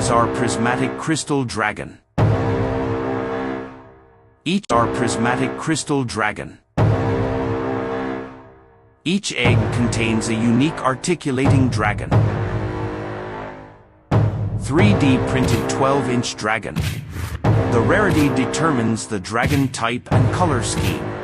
eggs are prismatic crystal dragon. Each are prismatic crystal dragon. Each egg contains a unique articulating dragon. 3D printed 12-inch dragon. The rarity determines the dragon type and color scheme.